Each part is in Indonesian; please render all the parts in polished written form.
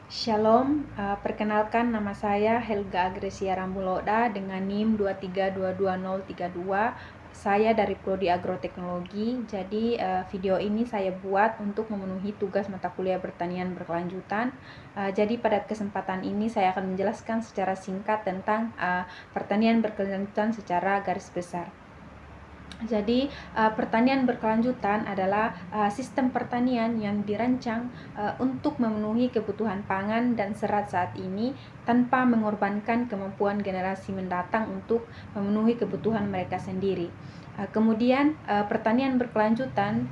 Shalom, perkenalkan nama saya Helga Agresia Rambuloda dengan NIM 2322032. Saya dari Prodi Agroteknologi. Jadi video ini saya buat untuk memenuhi tugas mata kuliah pertanian berkelanjutan. Jadi pada kesempatan ini saya akan menjelaskan secara singkat tentang pertanian berkelanjutan secara garis besar. Jadi pertanian berkelanjutan adalah sistem pertanian yang dirancang untuk memenuhi kebutuhan pangan dan serat saat ini tanpa mengorbankan kemampuan generasi mendatang untuk memenuhi kebutuhan mereka sendiri. Kemudian pertanian berkelanjutan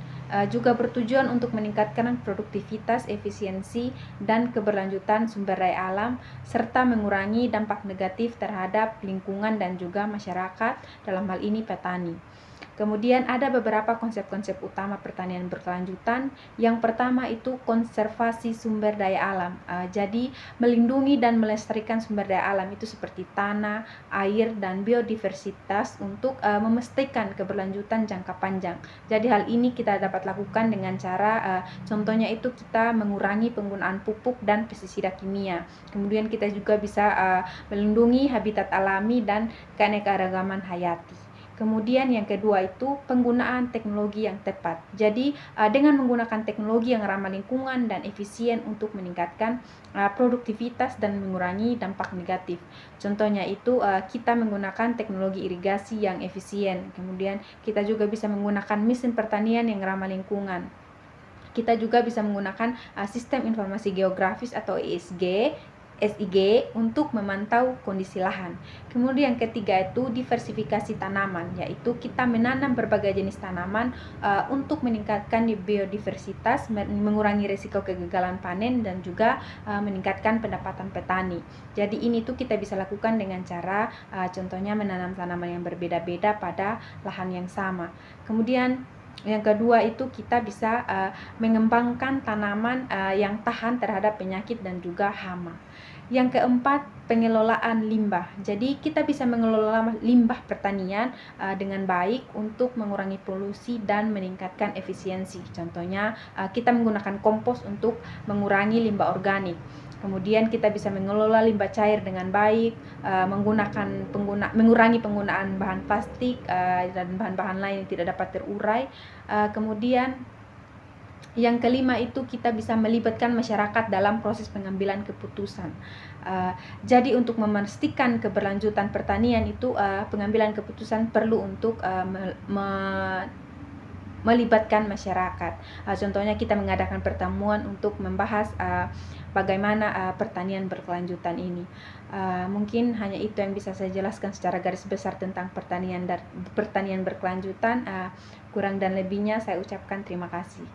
juga bertujuan untuk meningkatkan produktivitas, efisiensi, dan keberlanjutan sumber daya alam serta mengurangi dampak negatif terhadap lingkungan dan juga masyarakat, dalam hal ini petani. Kemudian ada beberapa konsep-konsep utama pertanian berkelanjutan. Yang pertama itu konservasi sumber daya alam. Jadi melindungi dan melestarikan sumber daya alam itu seperti tanah, air, dan biodiversitas untuk memastikan keberlanjutan jangka panjang. Jadi hal ini kita dapat lakukan dengan cara contohnya itu kita mengurangi penggunaan pupuk dan pestisida kimia. Kemudian kita juga bisa melindungi habitat alami dan keanekaragaman hayati. Kemudian yang kedua itu penggunaan teknologi yang tepat. Jadi dengan menggunakan teknologi yang ramah lingkungan dan efisien untuk meningkatkan produktivitas dan mengurangi dampak negatif. Contohnya itu kita menggunakan teknologi irigasi yang efisien. Kemudian kita juga bisa menggunakan mesin pertanian yang ramah lingkungan. Kita juga bisa menggunakan sistem informasi geografis atau SIG untuk memantau kondisi lahan. Kemudian yang ketiga itu diversifikasi tanaman, yaitu kita menanam berbagai jenis tanaman untuk meningkatkan biodiversitas, mengurangi risiko kegagalan panen, dan juga meningkatkan pendapatan petani. Jadi ini tuh kita bisa lakukan dengan cara contohnya menanam tanaman yang berbeda-beda pada lahan yang sama. Kemudian yang kedua itu kita bisa mengembangkan tanaman yang tahan terhadap penyakit dan juga hama. Yang keempat, pengelolaan limbah. Jadi kita bisa mengelola limbah pertanian dengan baik untuk mengurangi polusi dan meningkatkan efisiensi. Contohnya kita menggunakan kompos untuk mengurangi limbah organik. Kemudian kita bisa mengelola limbah cair dengan baik, mengurangi penggunaan bahan plastik dan bahan-bahan lain yang tidak dapat terurai. Kemudian yang kelima itu kita bisa melibatkan masyarakat dalam proses pengambilan keputusan. Jadi untuk memastikan keberlanjutan pertanian itu pengambilan keputusan perlu untuk melibatkan masyarakat. Contohnya kita mengadakan pertemuan untuk membahas bagaimana pertanian berkelanjutan ini. Mungkin hanya itu yang bisa saya jelaskan secara garis besar tentang pertanian berkelanjutan. Kurang dan lebihnya saya ucapkan terima kasih.